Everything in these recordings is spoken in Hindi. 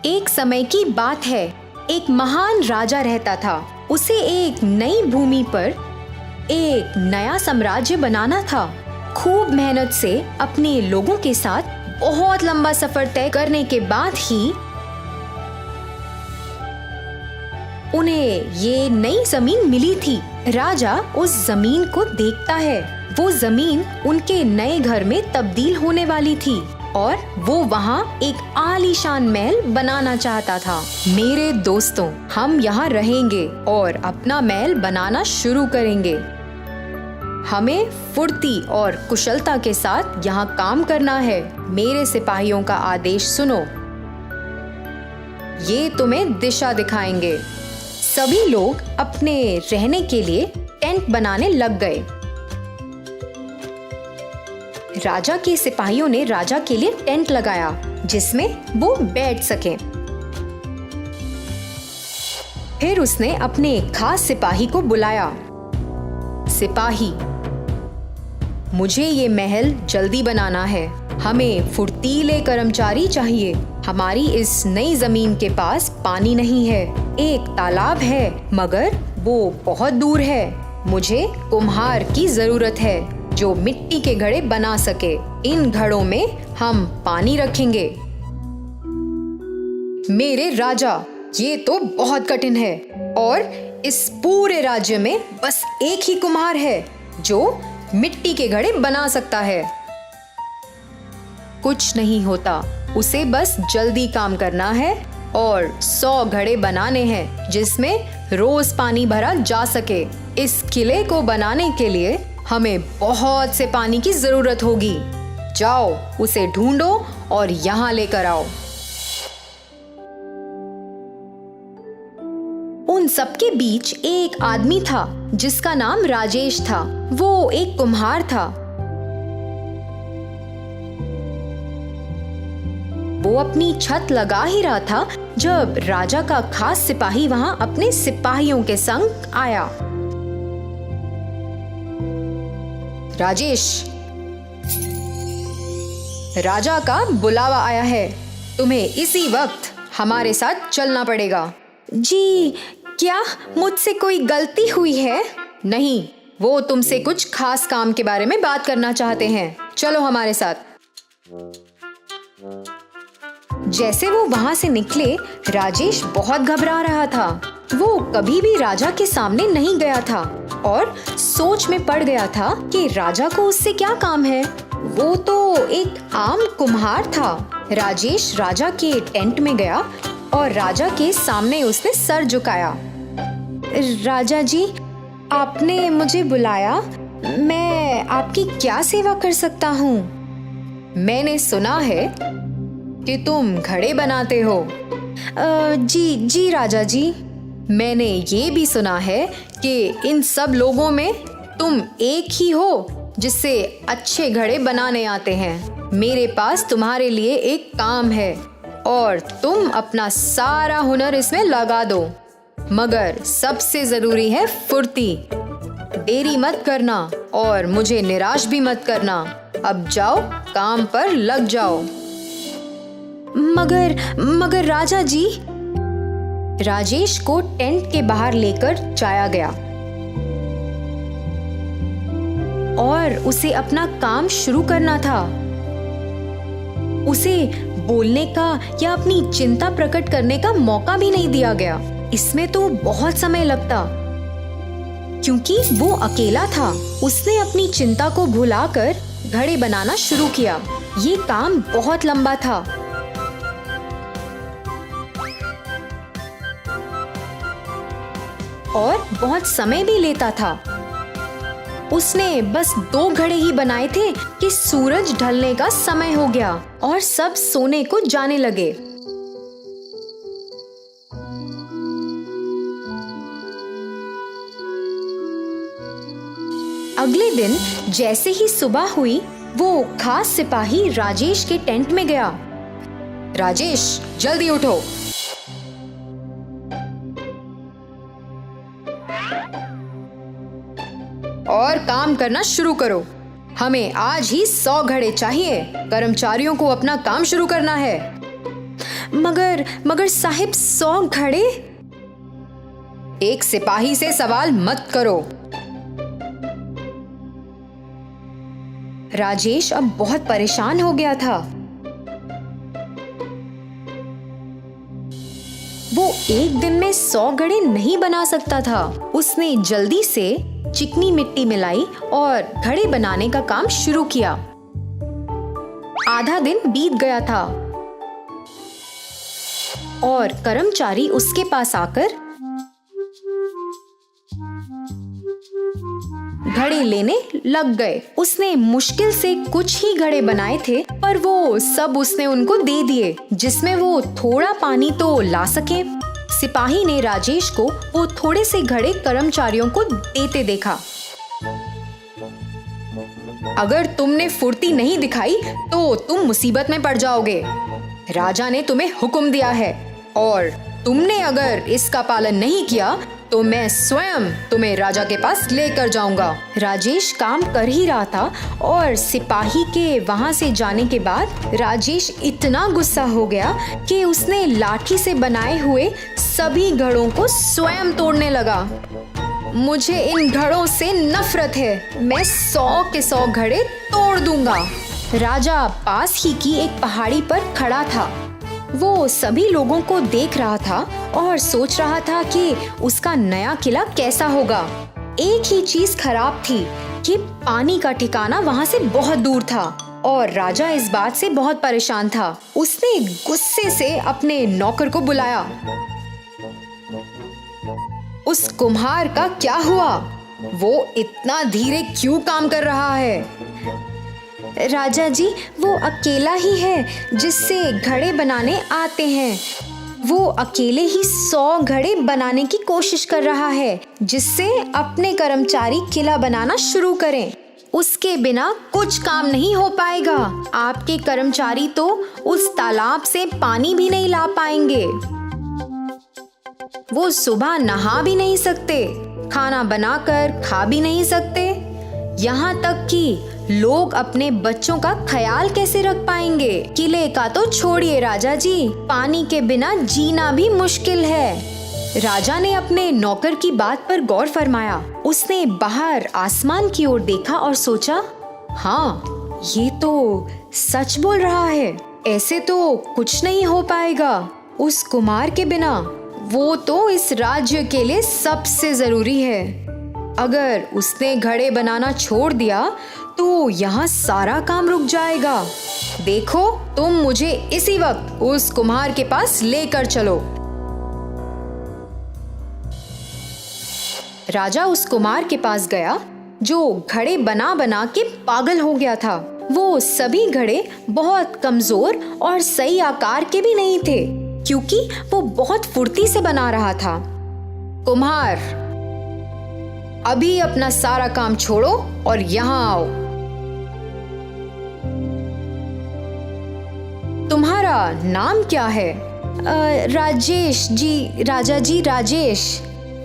एक समय की बात है, एक महान राजा रहता था। उसे एक नई भूमि पर एक नया साम्राज्य बनाना था। खूब मेहनत से अपने लोगों के साथ बहुत लंबा सफर तय करने के बाद ही उन्हें ये नई जमीन मिली थी। राजा उस जमीन को देखता है। वो जमीन उनके नए घर में तब्दील होने वाली थी और वो वहाँ एक आलीशान महल बनाना चाहता था। मेरे दोस्तों, हम यहाँ रहेंगे और अपना महल बनाना शुरू करेंगे। हमें फुर्ती और कुशलता के साथ यहाँ काम करना है। मेरे सिपाहियों का आदेश सुनो, ये तुम्हें दिशा दिखाएंगे। सभी लोग अपने रहने के लिए टेंट बनाने लग गए। राजा के सिपाहियों ने राजा के लिए टेंट लगाया जिसमें वो बैठ सके। फिर उसने अपने खास सिपाही को बुलाया। सिपाही, मुझे ये महल जल्दी बनाना है। हमें फुर्तीले कर्मचारी चाहिए। हमारी इस नई जमीन के पास पानी नहीं है। एक तालाब है मगर वो बहुत दूर है। मुझे कुम्हार की जरूरत है जो मिट्टी के घड़े बना सके। इन घड़ों में हम पानी रखेंगे। मेरे राजा, ये तो बहुत कठिन है और इस पूरे राज्य में बस एक ही कुम्हार है जो मिट्टी के घड़े बना सकता है। कुछ नहीं होता, उसे बस जल्दी काम करना है और 100 घड़े बनाने हैं जिसमें रोज पानी भरा जा सके। इस किले को बनाने के लिए हमें बहुत से पानी की जरूरत होगी। जाओ, उसे ढूंढो और यहाँ लेकर आओ। उन सबके बीच एक आदमी था जिसका नाम राजेश था। वो एक कुम्हार था। वो अपनी छत लगा ही रहा था जब राजा का खास सिपाही वहां अपने सिपाहियों के संग आया। राजेश, राजा का बुलावा आया है। तुम्हें इसी वक्त हमारे साथ चलना पड़ेगा। जी, क्या मुझसे कोई गलती हुई है? नहीं, वो तुमसे कुछ खास काम के बारे में बात करना चाहते हैं। चलो हमारे साथ। जैसे वो वहां से निकले, राजेश बहुत घबरा रहा था। वो कभी भी राजा के सामने नहीं गया था और सोच में पड़ गया था कि राजा को उससे क्या काम है। वो तो एक आम कुम्हार था। राजेश राजा के टेंट में गया और राजा के सामने उसने सर झुकाया। राजा जी, आपने मुझे बुलाया। मैं आपकी क्या सेवा कर सकता हूँ? मैंने सुना है कि तुम घड़े बनाते हो। जी राजा जी। मैंने ये भी सुना है कि इन सब लोगों में तुम एक ही हो जिससे अच्छे घड़े बनाने आते हैं। मेरे पास तुम्हारे लिए एक काम है और तुम अपना सारा हुनर इसमें लगा दो, मगर सबसे जरूरी है फुर्ती। देरी मत करना और मुझे निराश भी मत करना। अब जाओ, काम पर लग जाओ। मगर राजा जी। राजेश को टेंट के बाहर लेकर जाया गया और उसे अपना काम शुरू करना था। उसे बोलने का या अपनी चिंता प्रकट करने का मौका भी नहीं दिया गया। इसमें तो बहुत समय लगता क्योंकि वो अकेला था। उसने अपनी चिंता को भुलाकर घड़े बनाना शुरू किया। ये काम बहुत लंबा था। और बहुत समय भी लेता था। उसने बस 2 घड़े ही बनाए थे कि सूरज ढलने का समय हो गया और सब सोने को जाने लगे। अगले दिन जैसे ही सुबह हुई, वो खास सिपाही राजेश के टेंट में गया। राजेश, जल्दी उठो। और काम करना शुरू करो। हमें आज ही 100 घड़े चाहिए। कर्मचारियों को अपना काम शुरू करना है। मगर साहिब 100 घड़े। एक सिपाही से सवाल मत करो। राजेश अब बहुत परेशान हो गया था। वो एक दिन में 100 घड़े नहीं बना सकता था। उसने जल्दी से चिकनी मिट्टी मिलाई और घड़े बनाने का काम शुरू किया। आधा दिन बीत गया था और कर्मचारी उसके पास आकर घड़े लेने लग गए। उसने मुश्किल से कुछ ही घड़े बनाए थे, पर वो सब उसने उनको दे दिए, जिसमें वो थोड़ा पानी तो ला सके। सिपाही ने राजेश को वो थोड़े से घड़े कर्मचारियों को देते देखा। अगर तुमने फुर्ती नहीं दिखाई तो तुम मुसीबत में पड़ जाओगे। राजा ने तुम्हें हुक्म दिया है और तुमने अगर इसका पालन नहीं किया तो मैं स्वयं तुम्हें राजा के पास लेकर जाऊंगा। राजेश काम कर ही रहा था और सिपाही के वहां से जाने के बाद राजेश इतना गुस्सा हो गया कि उसने लाठी से बनाए हुए सभी घड़ों को स्वयं तोड़ने लगा। मुझे इन घड़ों से नफरत है। मैं 100 के 100 घड़े तोड़ दूंगा। राजा पास ही की एक पहाड़ी पर खड़ा था। वो सभी लोगों को देख रहा था और सोच रहा था कि उसका नया किला कैसा होगा। एक ही चीज खराब थी कि पानी का ठिकाना वहां से बहुत दूर था और राजा इस बात से बहुत परेशान था। उसने गुस्से से अपने नौकर को बुलाया। उस कुम्हार का क्या हुआ? वो इतना धीरे क्यों काम कर रहा है? राजा जी, वो अकेला ही है जिससे घड़े बनाने आते हैं। वो अकेले ही 100 घड़े बनाने की कोशिश कर रहा है, जिससे अपने कर्मचारी किला बनाना शुरू करें। उसके बिना कुछ काम नहीं हो पाएगा। आपके कर्मचारी तो उस तालाब से पानी भी नहीं ला पाएंगे। वो सुबह नहा भी नहीं सकते, खाना बनाकर खा भी नहीं सकते। यहाँ तक कि लोग अपने बच्चों का ख्याल कैसे रख पाएंगे? किले का तो छोड़िए राजा जी, पानी के बिना जीना भी मुश्किल है। राजा ने अपने नौकर की बात पर गौर फरमाया। उसने बाहर आसमान की ओर देखा और सोचा, हाँ, ये तो सच बोल रहा है। ऐसे तो कुछ नहीं हो पाएगा उस कुमार के बिना। वो तो इस राज्य के लिए सबसे जरूरी है। अगर उसने घड़े बनाना छोड़ दिया तो यहाँ सारा काम रुक जाएगा। देखो, तुम मुझे इसी वक्त उस कुम्हार के पास लेकर चलो। राजा उस कुम्हार के पास गया जो घड़े बना बना के पागल हो गया था। वो सभी घड़े बहुत कमजोर और सही आकार के भी नहीं थे, क्योंकि वो बहुत फुर्ती से बना रहा था। कुम्हार, अभी अपना सारा काम छोड़ो और यहाँ आओ। तुम्हारा नाम क्या है? राजेश जी। राजा जी, राजेश।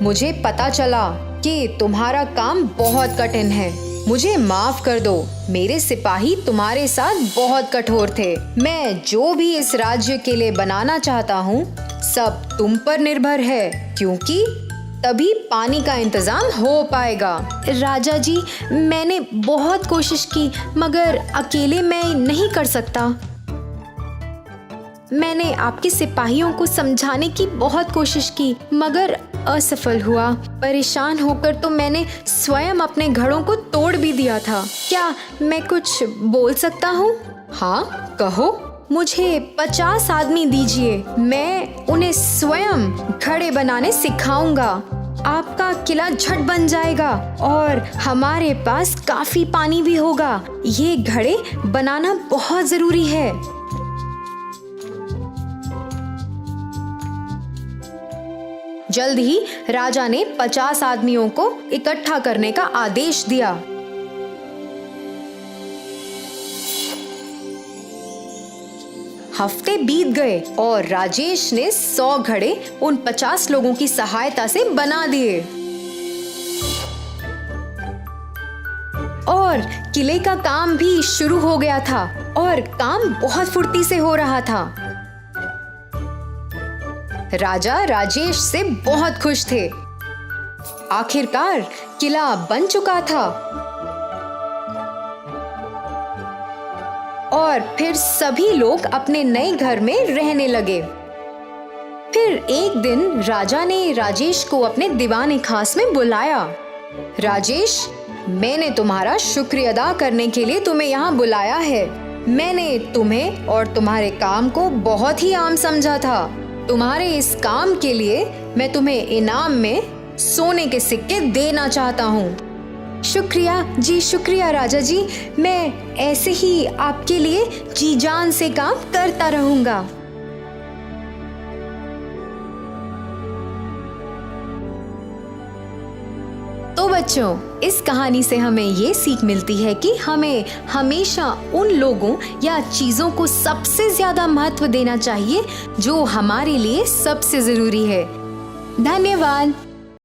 मुझे पता चला कि तुम्हारा काम बहुत कठिन है। मुझे माफ कर दो, मेरे सिपाही तुम्हारे साथ बहुत कठोर थे। मैं जो भी इस राज्य के लिए बनाना चाहता हूँ, सब तुम पर निर्भर है, क्योंकि तभी पानी का इंतजाम हो पाएगा। राजा जी, मैंने बहुत कोशिश की, मगर अकेले मैं नहीं कर सकता। मैंने आपके सिपाहियों को समझाने की बहुत कोशिश की, मगर असफल हुआ। परेशान होकर तो मैंने स्वयं अपने घड़ों को तोड़ भी दिया था। क्या मैं कुछ बोल सकता हूँ? हाँ, कहो। मुझे 50 आदमी दीजिए, मैं उन्हें स्वयं घड़े बनाने सिखाऊंगा। आपका किला झट बन जाएगा और हमारे पास काफी पानी भी होगा। ये घड़े बनाना बहुत जरूरी है। जल्द ही राजा ने 50 आदमियों को इकट्ठा करने का आदेश दिया। हफ्ते बीत गए और राजेश ने 100 घड़े उन 50 लोगों की सहायता से बना दिए और किले का काम भी शुरू हो गया था और काम बहुत फुर्ती से हो रहा था। राजा राजेश से बहुत खुश थे। आखिरकार किला बन चुका था और फिर सभी लोग अपने नए घर में रहने लगे। फिर एक दिन राजा ने राजेश को अपने दीवाने खास में बुलाया। राजेश, मैंने तुम्हारा शुक्रिया अदा करने के लिए तुम्हें यहाँ बुलाया है। मैंने तुम्हें और तुम्हारे काम को बहुत ही आम समझा था। तुम्हारे इस काम के लिए मैं तुम्हें इनाम में सोने के सिक्के देना चाहता हूँ। शुक्रिया जी, शुक्रिया राजा जी। मैं ऐसे ही आपके लिए जी जान से काम करता रहूंगा। तो बच्चों, इस कहानी से हमें ये सीख मिलती है कि हमें हमेशा उन लोगों या चीज़ों को सबसे ज़्यादा महत्व देना चाहिए जो हमारे लिए सबसे ज़रूरी है। धन्यवाद।